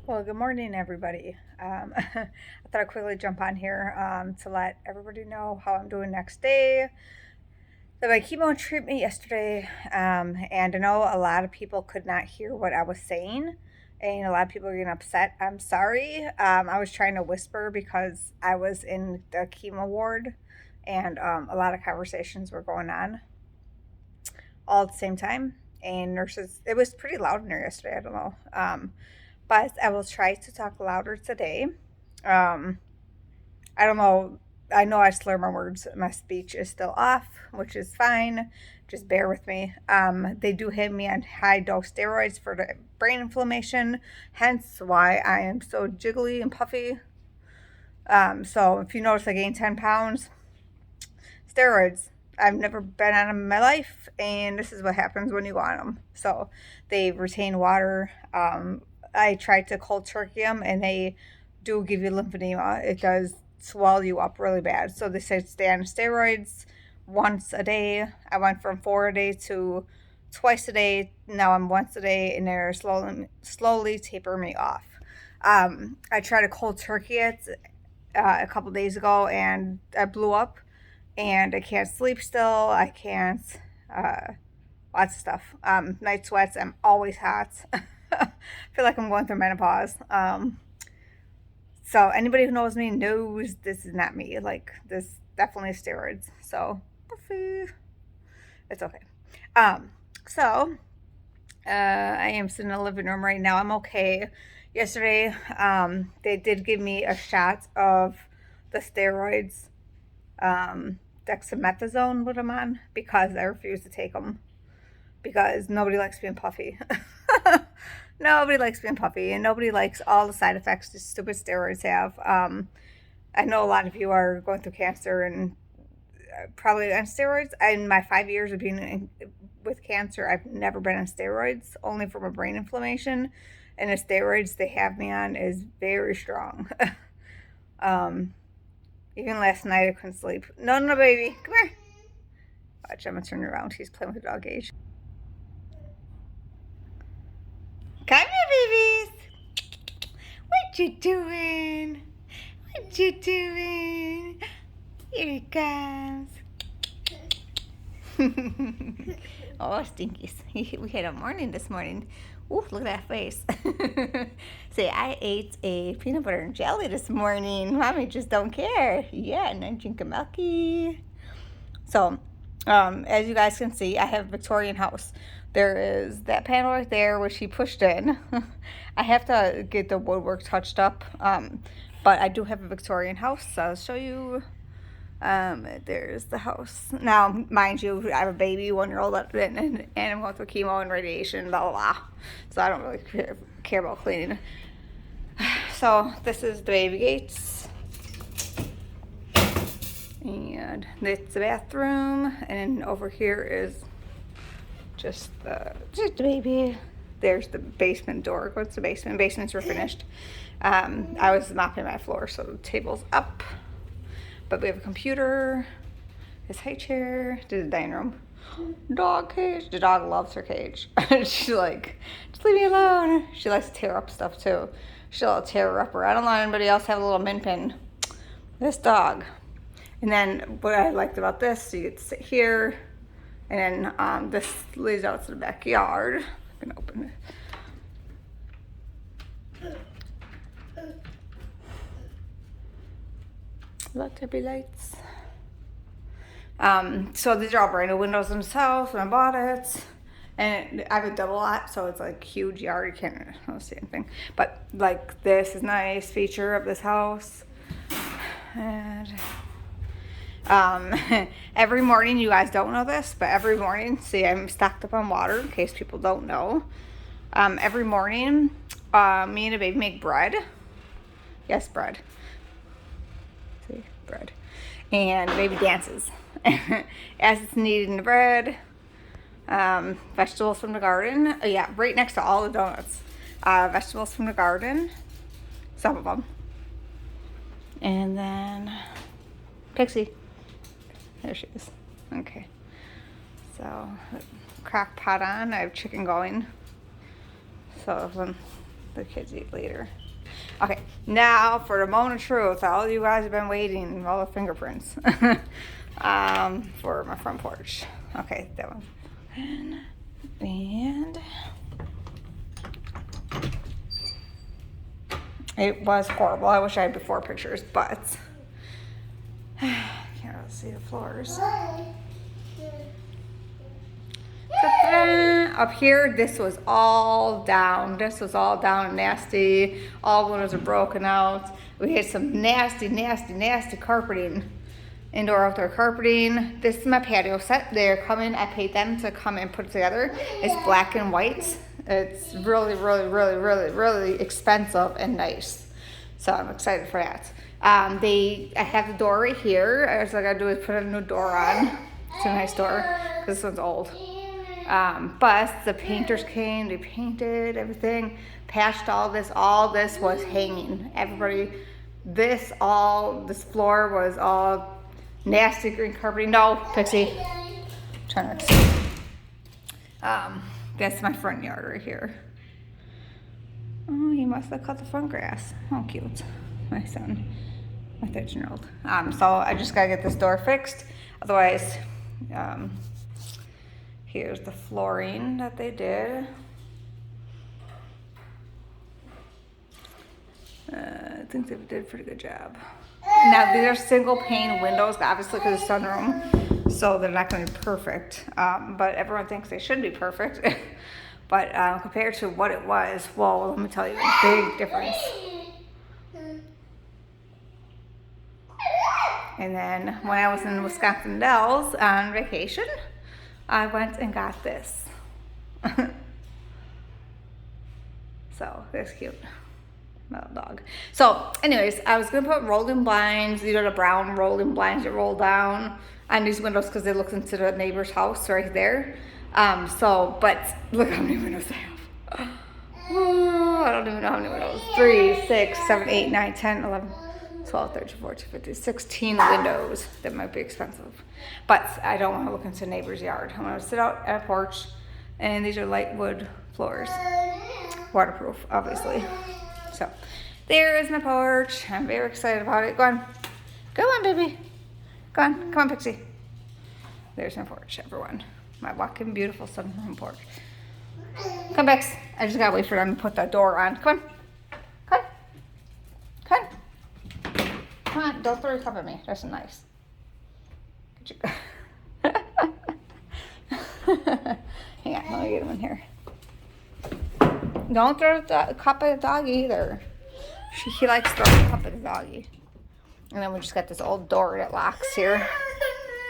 Well, good morning, everybody. I thought I'd quickly jump on here to let everybody know how I'm doing next day. So my chemo treatment yesterday, and I know a lot of people could not hear what I was saying, and a lot of people are getting upset. I'm sorry. I was trying to whisper because I was in the chemo ward, and a lot of conversations were going on all at the same time. And nurses, it was pretty loud in there yesterday. I don't know. But I will try to talk louder today. Um, I don't know. I know I slur my words. My speech is still off, which is fine. Just bear with me. They do hit me on high dose steroids for the brain inflammation, hence why I am so jiggly and puffy. So if you notice I gained 10 pounds, steroids. I've never been on them in my life, and this is what happens when you go on them. So they retain water. I tried to cold turkey them, and they do give you lymphedema. It does swell you up really bad. So they say stay on steroids once a day. I went from 4 a day to twice a day. Now I'm once a day, and they're slowly taper me off. I tried to cold turkey it a couple days ago, and I blew up, and I can't sleep still. I can't, uh, lots of stuff. Night sweats. I'm always hot. I feel like I'm going through menopause. So anybody who knows me knows this is not me. Like, this definitely is steroids. So it's okay. Um, so I am sitting in the living room right now. I'm okay. Yesterday, they did give me a shot of the steroids, dexamethasone, what I'm on, because I refuse to take them because nobody likes being puffy. Nobody likes being puffy, and nobody likes all the side effects the stupid steroids have. I know a lot of you are going through cancer and probably on steroids. In my 5 years of being with cancer, I've never been on steroids, only from a brain inflammation. And the steroids they have me on is very strong. um, Even last night I couldn't sleep. No, no, baby, come here. Watch, I'm gonna turn around. He's playing with the dog cage. Come here, babies. What you doing? What you doing? Here he comes. Oh, stinkies. We had a morning this morning. Ooh, look at that face. Say, I ate a peanut butter and jelly this morning. Mommy just don't care. Yeah, and I drink a milky. So, as you guys can see, I have a Victorian house. There is that panel right there, which he pushed in. I have to get the woodwork touched up, but I do have a Victorian house, so I'll show you. There's the house. Now, mind you, I have a baby, 1 year old, and I'm going through chemo and radiation, blah, blah, blah. So I don't really care about cleaning. So this is the baby gates. And it's the bathroom, and over here is just the baby. There's the basement door. What's the basement? Basements were finished. I was mopping my floor, so the table's up. But we have a computer, this high chair, to the dining room. Dog cage. The dog loves her cage. She's like, just leave me alone. She likes to tear up stuff too. She'll tear her upper. I don't let anybody else have a little min pin. This dog. And then what I liked about this, you get to sit here, and then this leads out to the backyard. I can open it. Lots of lights. So these are all brand new windows themselves when I bought it. And I have a double lot, so it's like huge yard. You can't really see anything. But like this is a nice feature of this house. And every morning, you guys don't know this, but every morning, see, I'm stocked up on water in case people don't know. Every morning, me and a baby make bread. Yes, bread. See, bread. And the baby dances as it's needed in the bread. Vegetables from the garden. Yeah, right next to all the donuts. Vegetables from the garden. Some of them. And then Pixie. There she is. Okay. So, crock pot on. I have chicken going. So when the kids eat later. Okay, now for the moment of truth. All you guys have been waiting, all the fingerprints for my front porch. Okay, that one. And it was horrible. I wish I had before pictures, but can't really see the floors. Up here, this was all down. This was all down and nasty. All windows are broken out. We had some nasty, nasty, nasty carpeting. Indoor, outdoor carpeting. This is my patio set. They're coming. I paid them to come and put it together. It's black and white. It's really, really, really, really, really expensive and nice. So I'm excited for that. I have the door right here. All I gotta do is put a new door on. It's a nice door. This one's old. But the painters came, they painted everything, patched all this was hanging. Everybody, this floor was all nasty green carpeting. No, Pixie. Trying not to see. That's my front yard right here. Oh, he must have cut the front grass. How cute. My son, my 13-year-old. So I just gotta get this door fixed. Otherwise, here's the flooring that they did. I think they did a pretty good job. Now, these are single pane windows, obviously because it's sunroom, so they're not going to be perfect. But everyone thinks they should be perfect. But compared to what it was, well, let me tell you, a big difference. And then when I was in Wisconsin Dells on vacation, I went and got this. So that's cute. My little dog. So anyways, I was gonna put rolling blinds. These are the brown rolling blinds that roll down on these windows because they look into the neighbor's house right there. But look how many windows I have. Oh, I don't even know how many windows. 3, 6, 7, 8, 9, 10, 11, 12, 13, 14, 15, 16 windows. That might be expensive. But I don't want to look into a neighbor's yard. I want to sit out at a porch. And these are light wood floors. Waterproof, obviously. So, there is my porch. I'm very excited about it. Go on. Go on, baby. Go on. Come on, Pixie. There's my porch, everyone. My walking, beautiful sunroom porch. Come, Pix. I just gotta wait for them to put that door on. Come on. Come on. Come on. Come on. Don't throw your cup at me. That's nice. Hang on. Let me get him in here. Don't throw the cup at the dog either. He likes throwing the cup at the doggy. And then we just got this old door that locks here.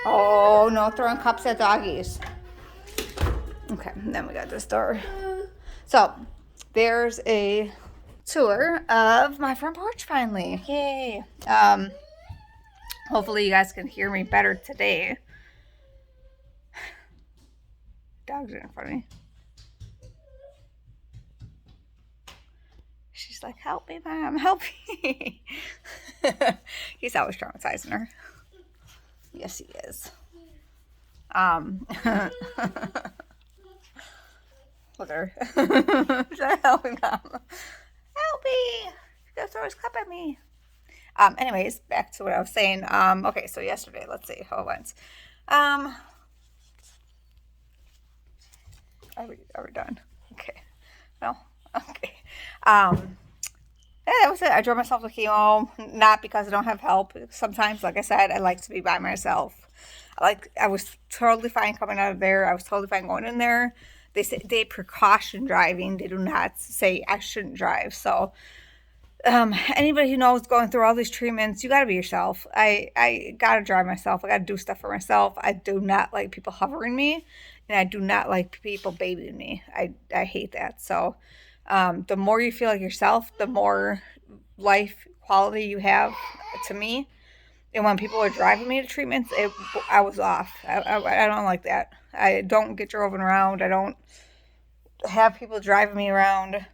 Oh, no throwing cups at doggies. Okay, and then we got this door. So, there's a tour of my front porch finally. Yay. Hopefully you guys can hear me better today. Dog's in front of me. She's like, help me, Mom, help me. He's always traumatizing her. Yes, he is. With her. She's like, help me, Mom. Help me. He goes throw his cup at me. Anyways, back to what I was saying. Okay, so yesterday, let's see how it went. Are we done? Okay. No? Okay. Yeah, that was it. I drove myself to chemo, not because I don't have help. Sometimes, like I said, I like to be by myself. I was totally fine coming out of there. I was totally fine going in there. They say they precaution driving. They do not say I shouldn't drive. So, anybody who knows going through all these treatments, you got to be yourself. I got to drive myself. I got to do stuff for myself. I do not like people hovering me, and I do not like people babying me. I hate that. So, the more you feel like yourself, the more life quality you have, to me. And when people are driving me to treatments, I was off. I don't like that. I don't get driven around. I don't have people driving me around.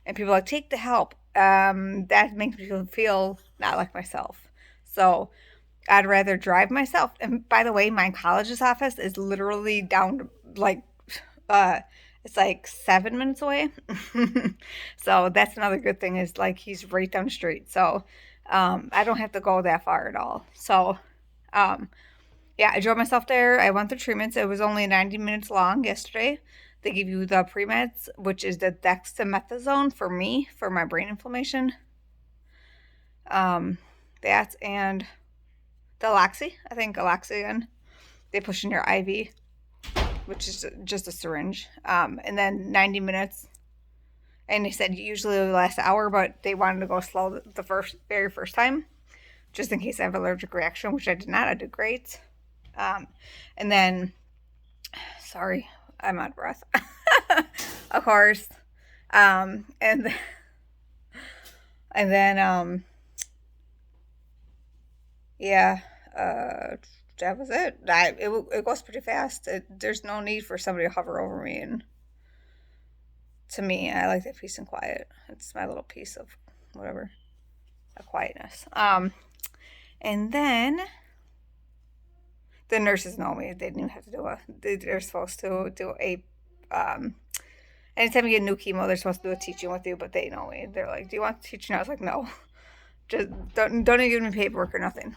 And people are like, take the help. That makes me feel not like myself. So I'd rather drive myself. And by the way, my oncologist office is literally down to, like, It's like 7 minutes away. So that's another good thing is like he's right down the street. So I don't have to go that far at all. So um, yeah, I drove myself there. I went through treatments. It was only 90 minutes long yesterday. They give you the pre-meds, which is the dexamethasone for me, for my brain inflammation. Um, that and the Alaxi. I think Alaxi again. They push in your IV, which is just a syringe. And then 90 minutes. And they said usually it lasts an hour, but they wanted to go slow the very first time, just in case I have an allergic reaction, which I did not. I did great. And then, sorry, I'm out of breath. Of course. And then, yeah, that was it. It goes pretty fast. There's no need for somebody to hover over me. And to me, I like that peace and quiet. It's my little piece of whatever, a quietness. And then the nurses know me. They didn't even have to do they're supposed to do anytime you get new chemo, they're supposed to do a teaching with you, but they know me. They're like, do you want to teach? And I was like, no. Just don't even give me paperwork or nothing.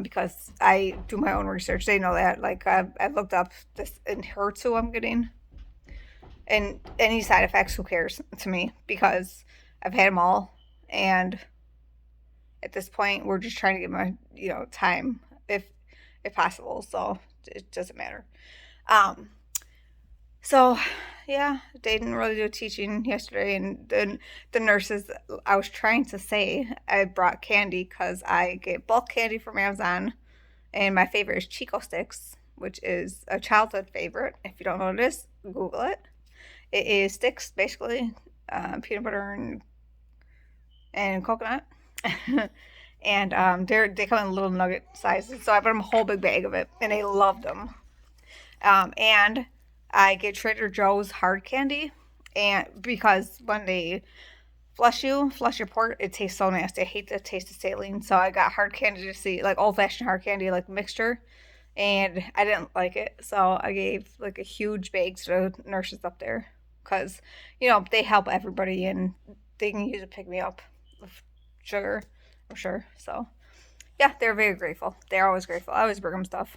Because I do my own research. They know that. Like, I looked up this enhertu I'm getting. And any side effects, who cares to me? Because I've had them all. And at this point, we're just trying to get my, time, if possible. So it doesn't matter. So, yeah, they didn't really do teaching yesterday. And then the nurses, I was trying to say, I brought candy because I get bulk candy from Amazon. And my favorite is Chico Sticks, which is a childhood favorite. If you don't know what it is, Google it. It is sticks, basically, peanut butter and coconut. And they come in little nugget sizes. So I bought them a whole big bag of it, and they loved them. And I get Trader Joe's hard candy, and because when they flush your port, it tastes so nasty. I hate the taste of saline, so I got hard candy to see, like old-fashioned hard candy, like mixture, and I didn't like it, so I gave like a huge bag to the nurses up there, because, they help everybody, and they can use a pick-me-up of sugar, I'm sure, so, yeah, they're very grateful. They're always grateful. I always bring them stuff.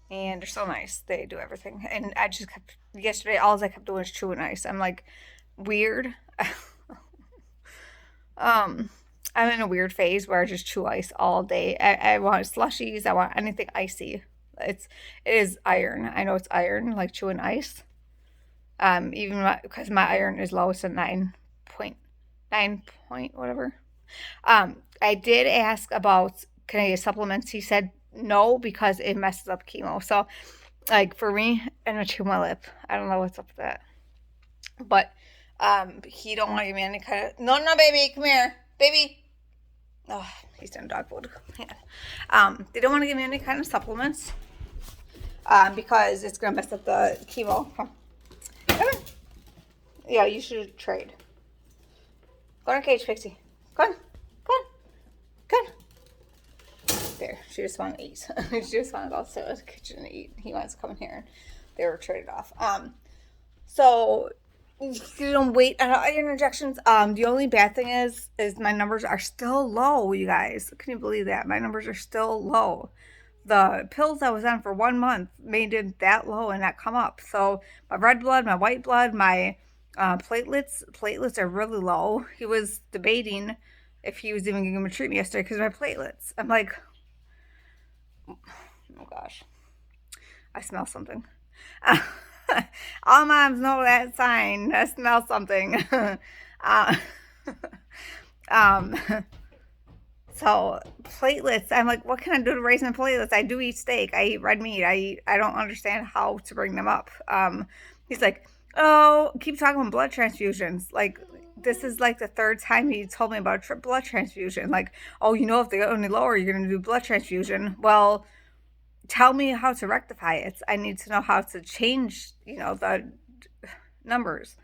And they're so nice. They do everything. And I just kept, yesterday, all I kept doing was chewing ice. I'm like, weird. I'm in a weird phase where I just chew ice all day. I want slushies. I want anything icy. It is iron. I know it's iron, like chewing ice. Even because my iron is lowest at 9 point whatever. I did ask about, can I get supplements? He said no, because it messes up chemo. So, like, for me, I'm gonna chew my lip. I don't know what's up with that. But he don't want to give me any kind of, no, baby, come here, baby. Oh, he's done dog food. Yeah. They don't want to give me any kind of supplements because it's gonna mess up the chemo. Come on. Yeah, you should trade. Go in the cage, Pixie. Go on. There, she just wanted to eat. She just wanted to go to the kitchen and eat. He wants to come in here. They were traded off. So you don't wait on iron injections. The only bad thing is my numbers are still low, you guys. Can you believe that? My numbers are still low. The pills I was on for 1 month made it that low and not come up. So my red blood, my white blood, my platelets are really low. He was debating if he was even going to treat me yesterday because of my platelets. I'm like, oh gosh, I smell something. All moms know that sign. I smell something. So platelets, I'm like, what can I do to raise my platelets? I do eat steak. I eat red meat. I don't understand how to bring them up. He's like, oh, keep talking about blood transfusions. Like, this is like the third time he told me about a blood transfusion. Like, oh, if they go any lower, you're going to do blood transfusion. Well, tell me how to rectify it. I need to know how to change, the numbers.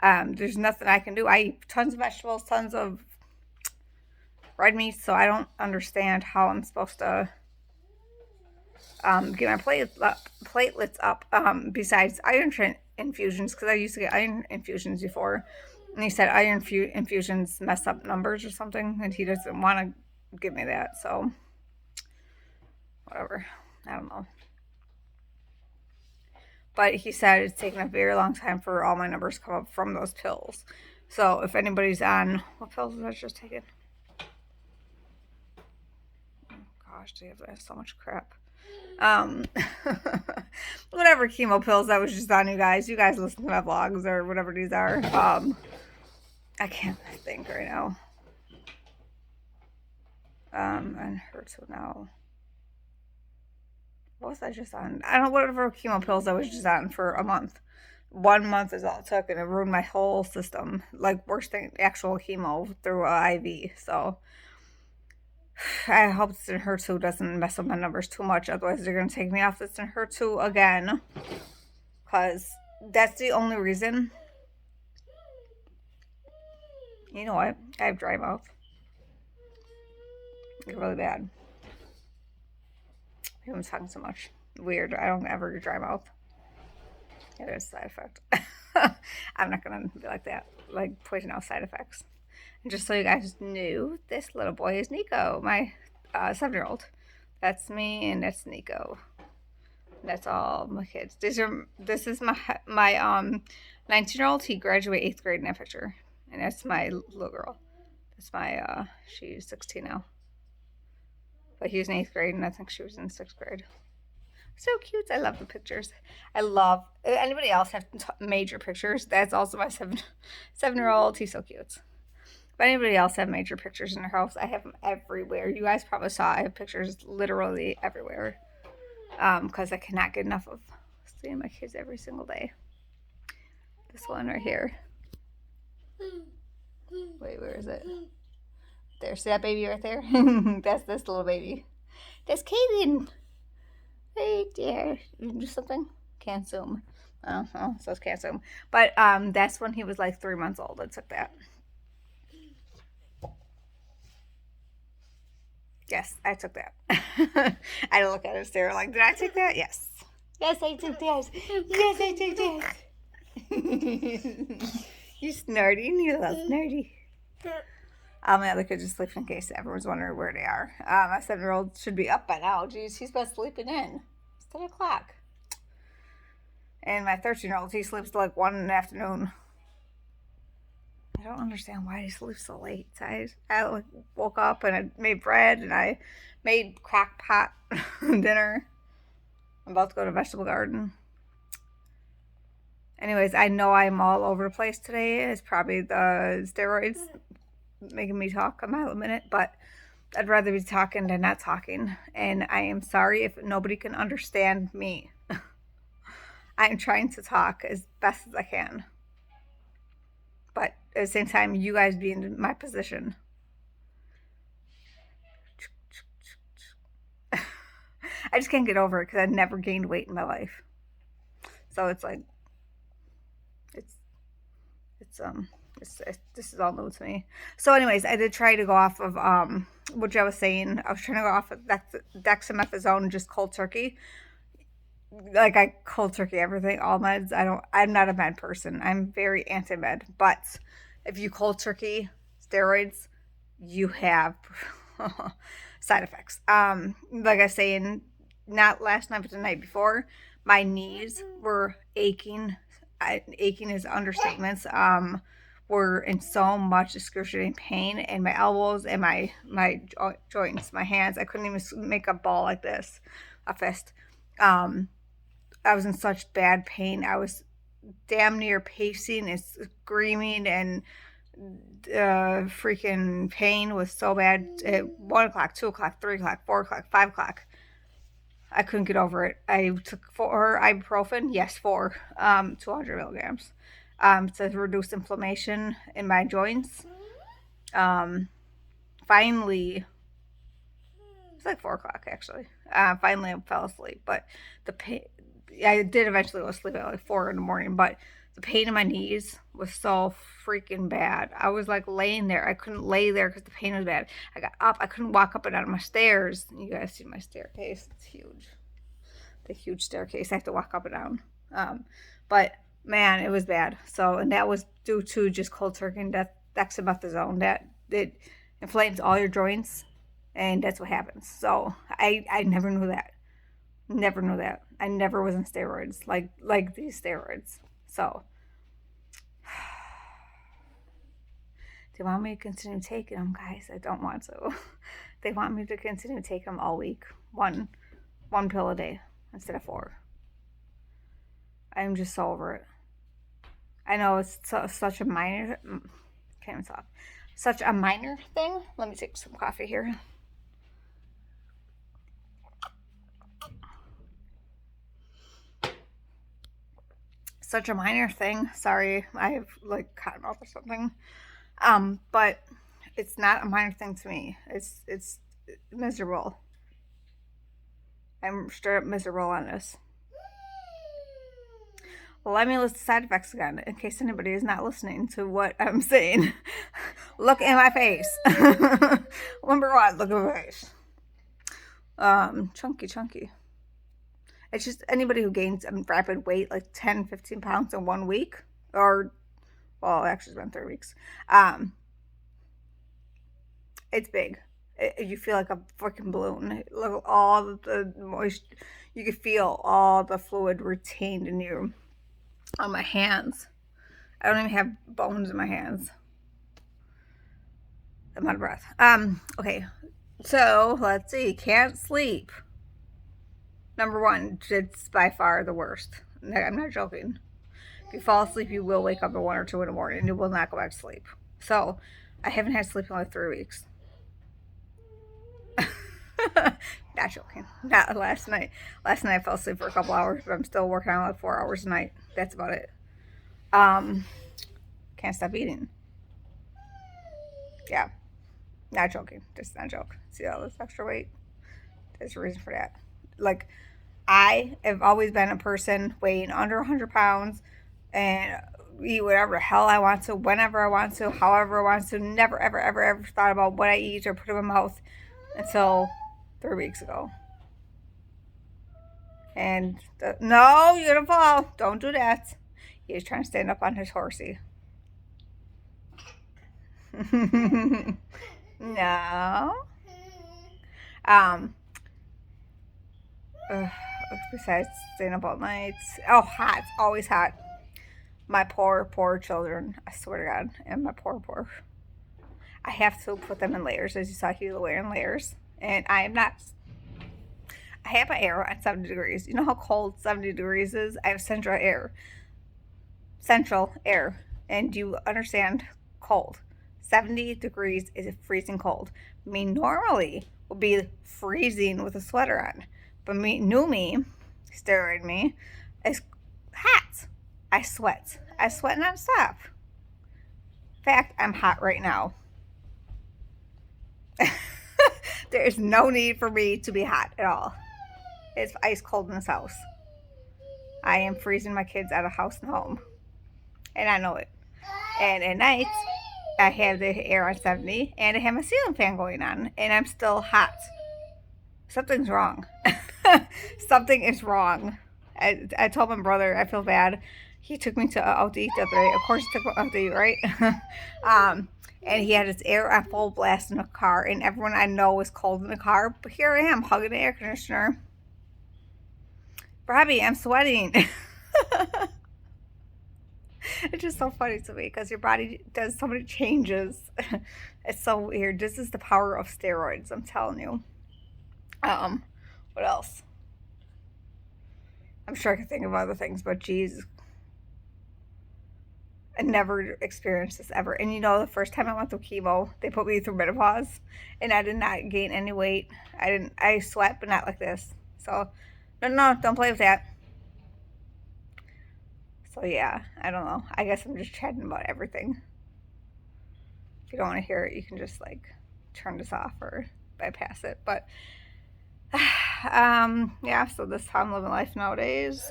There's nothing I can do. I eat tons of vegetables, tons of red meat, so I don't understand how I'm supposed to get my platelets up, besides iron infusions, because I used to get iron infusions before. And he said iron infusions mess up numbers or something, and he doesn't want to give me that, so whatever. I don't know. But he said it's taken a very long time for all my numbers to come up from those pills. So if anybody's on, what pills was I just taking? Oh, gosh, they have so much crap. Whatever chemo pills I was just on, you guys. You guys listen to my vlogs or whatever these are. I can't think right now. Enhertu now. What was I just on? I don't know, whatever chemo pills I was just on for a month. 1 month is all it took, and it ruined my whole system. Like, worse than actual chemo through an IV. So, I hope this enhertu doesn't mess up my numbers too much. Otherwise, they're going to take me off this enhertu again. Because that's the only reason. You know what? I have dry mouth. It's really bad. I'm talking so much. Weird. I don't ever get dry mouth. It is a side effect. I'm not going to be like that. Like, poison out side effects. And just so you guys knew, this little boy is Nico, my 7-year-old. That's me, and that's Nico. That's all my kids. This is my 19-year-old. He graduated 8th grade in that picture. And that's my little girl. That's my, she's 16 now. But he was in 8th grade, and I think she was in 6th grade. So cute. I love the pictures. I love, anybody else have major pictures? That's also my 7-year-old. He's so cute. But anybody else have major pictures in their house? I have them everywhere. You guys probably saw I have pictures literally everywhere. Because I cannot get enough of seeing my kids every single day. This one right here. Wait, where is it? There, see that baby right there? That's this little baby. That's Kaden. Right there. You do something? Can't zoom. Oh, so it can't zoom. But that's when he was like 3 months old. I took that. Yes, I took that. I had to look at it and stare like, did I take that? Yes. Yes, I took that. Yes, I took that. You snarty. You little snarty. My other kids are sleeping in case everyone's wondering where they are. My 7-year-old should be up by now. Jeez, he's been sleeping in. It's 10 o'clock. And my 13-year-old, he sleeps till like 1 in the afternoon. I don't understand why he sleeps so late. I like, woke up and I made bread and I made crock pot dinner. I'm about to go to vegetable garden. Anyways, I know I'm all over the place today. It's probably the steroids making me talk a mile a minute, but I'd rather be talking than not talking. And I am sorry if nobody can understand me. I am trying to talk as best as I can. But at the same time, you guys be in my position. I just can't get over it because I never gained weight in my life. So it's like, this is all new to me. So anyways, I did try to go off of which I was saying. I was trying to go off of dexamethasone, just cold turkey. Like, I cold turkey everything, all meds. I'm not a med person. I'm very anti-med. But if you cold turkey steroids, you have side effects. Like I was saying, not last night, but the night before, my knees were aching. Aching is understatements. Were in so much excruciating pain, and my elbows and my joints, my hands, I couldn't even make a ball like this, a fist. I was in such bad pain. I was damn near pacing and screaming, and freaking pain was so bad. At 1 o'clock, 2 o'clock, 3 o'clock, 4 o'clock, 5 o'clock. I couldn't get over it. I took 4 ibuprofen. Yes, 4. 200 milligrams. To reduce inflammation in my joints. Finally, it's like 4 o'clock actually. Finally, I fell asleep, but the pain, I did eventually go to sleep at like 4 in the morning, but the pain in my knees was so freaking bad. I was like laying there. I couldn't lay there because the pain was bad. I got up. I couldn't walk up and down my stairs. You guys see my staircase. It's huge. the huge staircase. I have to walk up and down. But man, it was bad. So, and that was due to just cold turkey and dexamethasone. That it inflames all your joints, and that's what happens. So I never knew that. Never knew that. I never was on steroids like these steroids. So they want me to continue taking them, guys. I don't want to. They want me to continue taking them all week. One pill a day instead of 4. I'm just so over it. I know it's such a minor, can't even talk. Such a minor thing. Let me take some coffee here. Such a minor thing. Sorry, I have like cotton mouth or something. But it's not a minor thing to me. It's miserable. I'm straight up miserable on this. Well, let me list the side effects again, in case anybody is not listening to what I'm saying. Look in my face. Number 1, look at my face. Chunky. It's just anybody who gains rapid weight, like 10, 15 pounds in 1 week, or, well, actually it's been 3 weeks. It's big. You feel like a freaking balloon. Look at all the moisture. You can feel all the fluid retained in you. On my hands. I don't even have bones in my hands. I'm out of breath. Okay. So, let's see. Can't sleep. Number 1, it's by far the worst. I'm not joking. If you fall asleep, you will wake up at 1 or 2 in the morning and you will not go back to sleep. So, I haven't had sleep in like 3 weeks. Not joking. Not last night. Last night I fell asleep for a couple hours, but I'm still working on like 4 hours a night. That's about it. Can't stop eating. Yeah. Not joking. Just not a joke. See all this extra weight? There's a reason for that. Like, I have always been a person weighing under 100 pounds and eat whatever the hell I want to, whenever I want to, however I want to. Never, ever, ever, ever thought about what I eat or put in my mouth until 3 weeks ago. And no, you're gonna fall. Don't do that. He's trying to stand up on his horsey. No. Besides staying up all night. Oh, hot. Always hot. My poor children. I swear to God. And my poor. I have to put them in layers. As you saw, he was wearing layers. And I am not. I have my air at 70 degrees. You know how cold 70 degrees is? I have central air. And you understand cold. 70 degrees is freezing cold. Me normally would be freezing with a sweater on. But steroid me, is hot. I sweat nonstop. In fact, I'm hot right now. There is no need for me to be hot at all. It's ice cold in this house. I am freezing my kids out of house and home. And I know it. And at night, I have the air on 70 and I have my ceiling fan going on and I'm still hot. Something's wrong. Something is wrong. I told my brother I feel bad. He took me out to eat the other day. Of course, he took me out to eat, right? And he had his air on full blast in the car, and everyone I know was cold in the car. But here I am, hugging the air conditioner. Robbie, I'm sweating. It's just so funny to me because your body does so many changes. It's so weird. This is the power of steroids, I'm telling you. What else? I'm sure I could think of other things, but geez, I never experienced this ever. And you know, the first time I went through chemo, they put me through menopause, and I did not gain any weight. I sweat, but not like this. So, no, don't play with that. So yeah, I don't know. I guess I'm just chatting about everything. If you don't want to hear it, you can just like turn this off or bypass it. But yeah, so this is how I'm living life nowadays.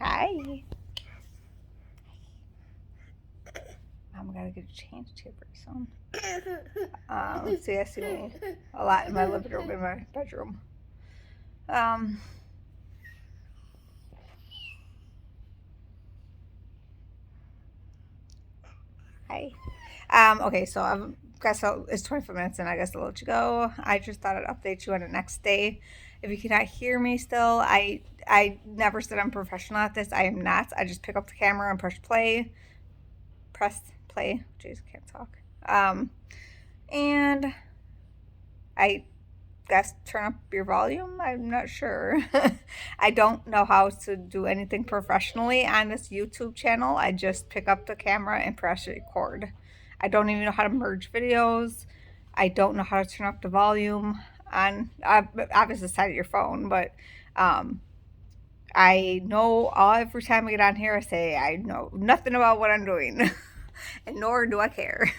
Hi. I'm gonna get changed here pretty soon. See, I see me a lot in my living room, in my bedroom. Um, Hi. Okay, so I've guess it's 25 minutes and I guess I'll let you go. I just thought I'd update you on the next day. If you cannot hear me still, I never said I'm professional at this. I am not. I just pick up the camera and press play. Jeez, I can't talk. And I guess turn up your volume. I'm not sure. I don't know how to do anything professionally on this YouTube channel. I just pick up the camera and press record. I don't even know how to merge videos. I don't know how to turn up the volume on obviously the side of your phone, but I know every time I get on here, I say I know nothing about what I'm doing, and nor do I care.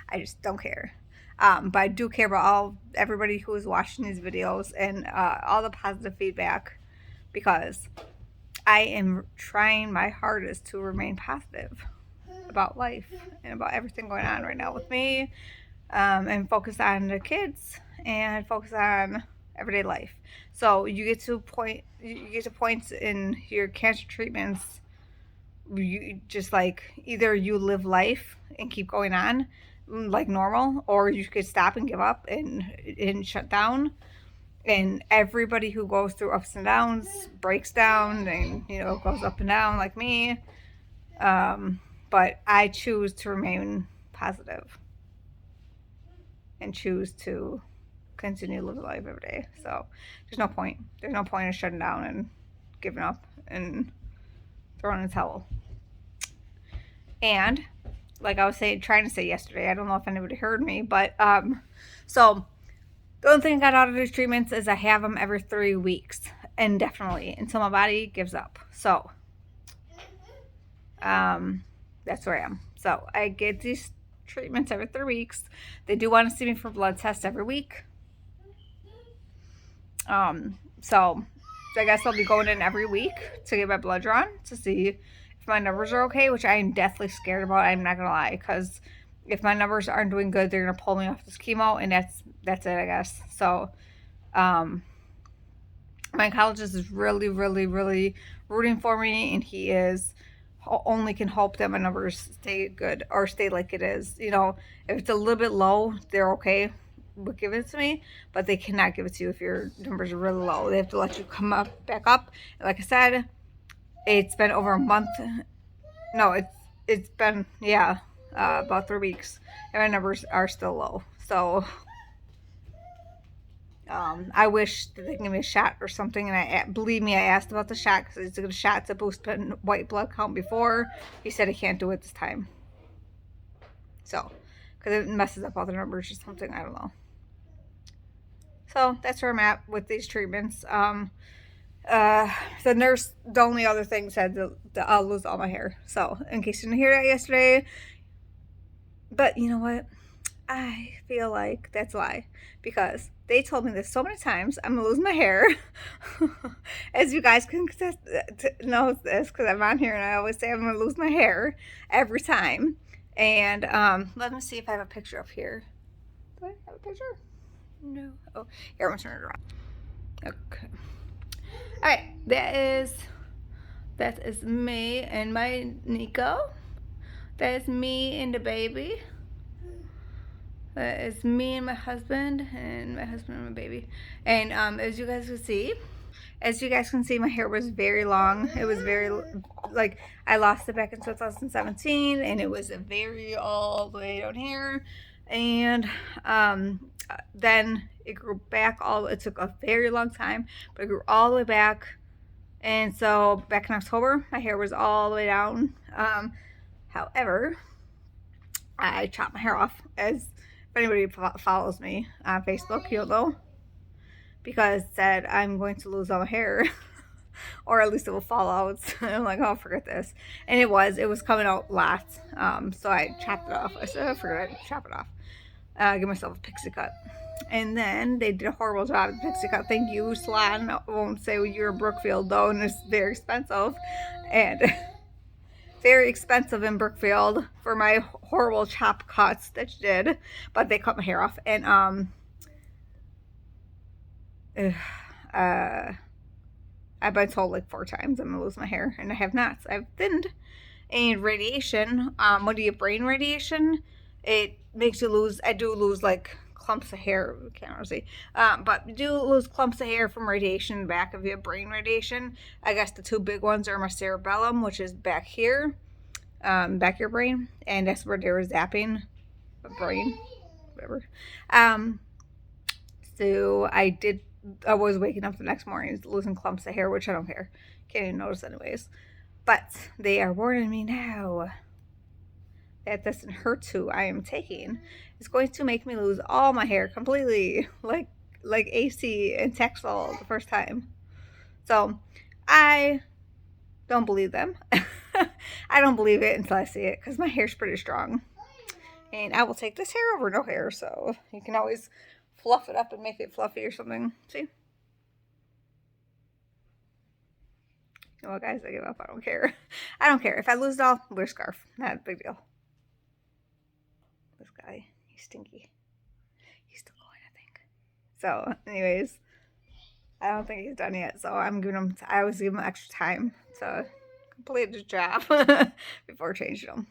I just don't care. But I do care about everybody who is watching these videos and all the positive feedback, because I am trying my hardest to remain positive about life and about everything going on right now with me, and focus on the kids and focus on everyday life. So you get to points in your cancer treatments, you just like either you live life and keep going on like normal, or you could stop and give up and shut down. And everybody who goes through ups and downs breaks down and goes up and down like me. But I choose to remain positive and choose to continue to live life every day. So there's no point in shutting down and giving up and throwing in the towel. And like I was trying to say yesterday, I don't know if anybody heard me, but so the only thing I got out of these treatments is I have them every 3 weeks, indefinitely, until my body gives up. So that's where I am. So I get these treatments every 3 weeks. They do want to see me for blood tests every week. So I guess I'll be going in every week to get my blood drawn to see if my numbers are okay, which I am deathly scared about. I'm not gonna lie, because if my numbers aren't doing good, they're gonna pull me off this chemo, and that's it, I guess. So, my oncologist is really, really, really rooting for me, and he is only can hope that my numbers stay good or stay like it is. If it's a little bit low, they're okay with giving it to me, but they cannot give it to you if your numbers are really low. They have to let you come back up. Like I said, it's been over a month. No, it's been about 3 weeks, and my numbers are still low. So I wish that they can give me a shot or something. And believe me, I asked about the shot because it's a shot to boost white blood count before. He said he can't do it this time. So, because it messes up all the numbers or something, I don't know. So that's where I'm at with these treatments. The nurse, the only other thing said that I'll lose all my hair. So, in case you didn't hear that yesterday, but you know what? I feel like that's why, because they told me this so many times. I'm gonna lose my hair. As you guys can know this, because I'm on here and I always say I'm gonna lose my hair every time. And let me see if I have a picture up here. Do I have a picture? No. Oh, here, I'm gonna turn it around. Okay. All right, that is me and my Nico. That is me and the baby. That is me and my husband and my baby. And as you guys can see, my hair was very long. It was very, like, I lost it back in 2017, and it was very all the way down here. And then it grew back it took a very long time, but it grew all the way back. And so back in October, my hair was all the way down. However, I chopped my hair off. As if anybody follows me on Facebook, you'll know, because it said I'm going to lose all my hair, or at least it will fall out. I'm like, oh, forget this. And it was coming out lots. So I chopped it off. I said, oh, forget it, chop it off. Give myself a pixie cut. And then they did a horrible job at the pixie cut. Thank you, salon. I won't say you're in Brookfield, though, and it's very expensive. And very expensive in Brookfield for my horrible chop cuts that you did. But they cut my hair off. And I've been told like 4 times I'm gonna lose my hair, and I have not. I've thinned. And radiation, when you get brain radiation, it makes you lose. I do lose like clumps of hair. Can't really see, but you do lose clumps of hair from radiation back if you have brain radiation. I guess the two big ones are my cerebellum, which is back here, back your brain, and that's where they were zapping the brain, whatever. So I was waking up the next morning losing clumps of hair, which I don't care. Can't even notice anyways. But they are warning me now that this enhertu I am taking is going to make me lose all my hair completely, like AC and Taxol the first time. So I don't believe them. I don't believe it until I see it, because my hair's pretty strong. And I will take this hair over no hair, so you can always fluff it up and make it fluffy or something. See? You know what, guys? I give up. I don't care. I don't care. If I lose it all, wear a scarf. Not a big deal. This guy, he's stinky. He's still going, I think. So, anyways, I don't think he's done yet. So I'm giving him. I always give him extra time to complete his job before changing him.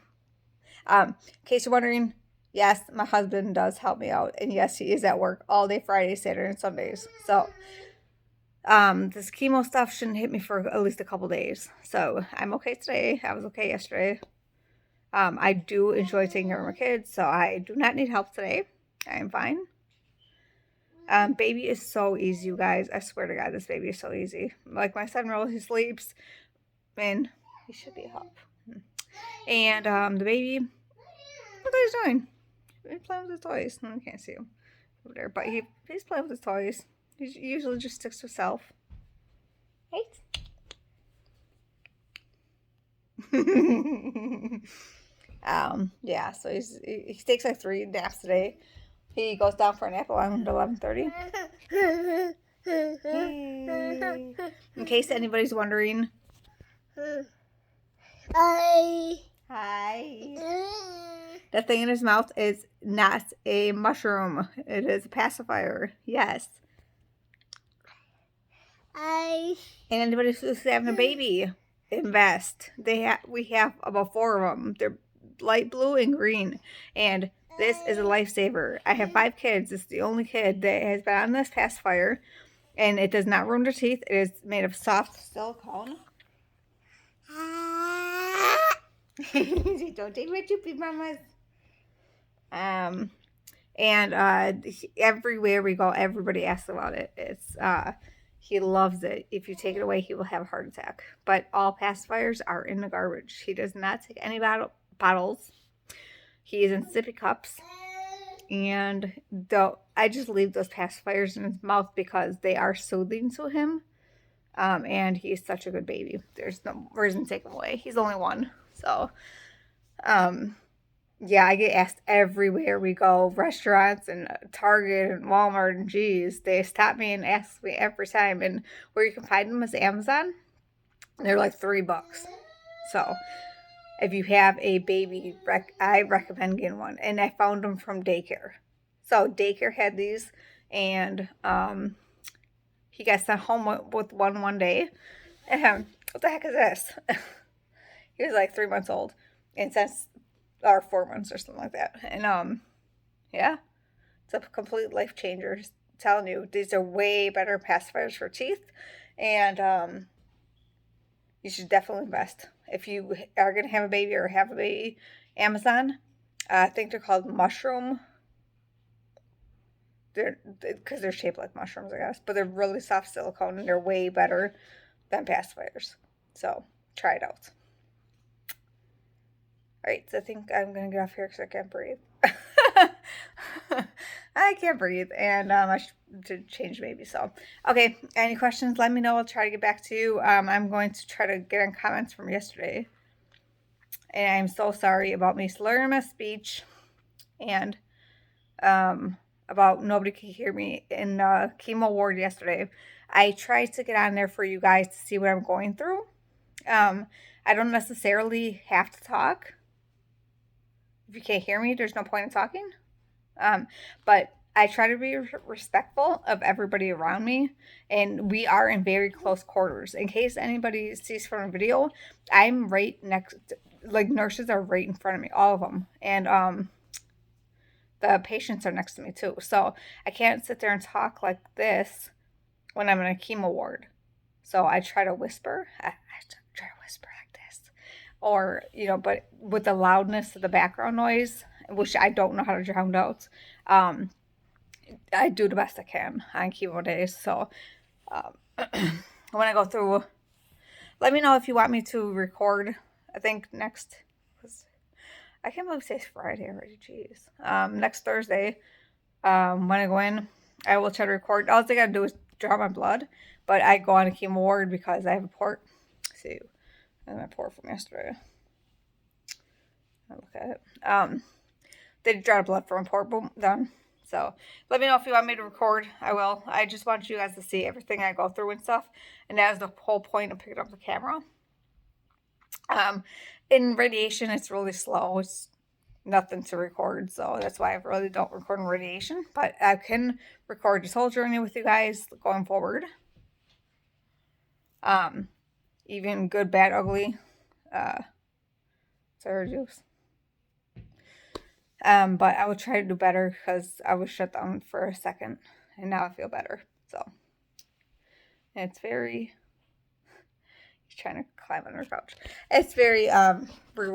In case you're wondering, yes, my husband does help me out, and yes, he is at work all day Friday, Saturday, and Sundays. So this chemo stuff shouldn't hit me for at least a couple days. So I'm okay today. I was okay yesterday. I do enjoy taking care of my kids, so I do not need help today. I am fine. Baby is so easy, you guys. I swear to God, this baby is so easy. Like my 7-year-old, he sleeps, and he should be up. And the baby, look what he's doing. He's playing with his toys. I can't see him over there, but he's playing with his toys. He usually just sticks to himself. Right? Yeah, so he takes like 3 naps a day. He goes down for a nap around 11:30. Hey. In case anybody's wondering. Hi. That thing in his mouth is not a mushroom. It is a pacifier. Yes. And anybody who's having a baby, invest. We have about 4 of them. They're light blue and green, and this is a lifesaver. I have 5 kids. It's the only kid that has been on this pacifier, and it does not ruin their teeth. It is made of soft silicone. Don't take my choopy, mamas. And everywhere we go, everybody asks about it. It's he loves it. If you take it away, he will have a heart attack. But all pacifiers are in the garbage. He does not take any bottles. He is in sippy cups. And I just leave those pacifiers in his mouth because they are soothing to him. And he's such a good baby. There's no reason to take him away. He's only 1. So, yeah, I get asked everywhere we go, restaurants and Target and Walmart, and geez, they stop me and ask me every time. And where you can find them is Amazon. They're like $3. So if you have a baby, I recommend getting one. And I found them from daycare. So daycare had these, and he got sent home with one day. And what the heck is this? He was like 3 months old, and since or 4 months or something like that. And yeah, it's a complete life changer. Just telling you, these are way better pacifiers for teeth, and you should definitely invest. If you are gonna have a baby or have a baby, Amazon, I think they're called mushroom. Because they're shaped like mushrooms, I guess, but they're really soft silicone, and they're way better than pacifiers. So try it out. Alright, so I think I'm going to get off here because I can't breathe. I can't breathe, and I should change maybe. So, okay, any questions, let me know. I'll try to get back to you. I'm going to try to get on comments from yesterday. And I'm so sorry about me slurring my speech, and about nobody could hear me in chemo ward yesterday. I tried to get on there for you guys to see what I'm going through. I don't necessarily have to talk. If you can't hear me, there's no point in talking. But I try to be respectful of everybody around me, and we are in very close quarters. In case anybody sees from a video, I'm right next, like nurses are right in front of me, all of them, and the patients are next to me too. So I can't sit there and talk like this when I'm in a chemo ward. So I try to whisper. I try to whisper like this, or but with the loudness of the background noise, which I don't know how to drown out. Um, I do the best I can on chemo days. So um, when I go through, let me know if you want me to record. I think next, I can't believe it's Friday already. Jeez. Next Thursday, when I go in, I will try to record. All I gotta do is draw my blood, but I go on a chemo ward because I have a port. Let's see, I have my port from yesterday. I'll look at it. They draw blood from a port. Boom, done. So let me know if you want me to record. I will. I just want you guys to see everything I go through and stuff, and that is the whole point of picking up the camera. In radiation, it's really slow. It's nothing to record, so that's why I really don't record in radiation. But I can record this whole journey with you guys going forward. Even good, bad, ugly. Sour juice. But I will try to do better because I was shut down for a second, and now I feel better. So it's very. He's trying to climb on her couch. It's very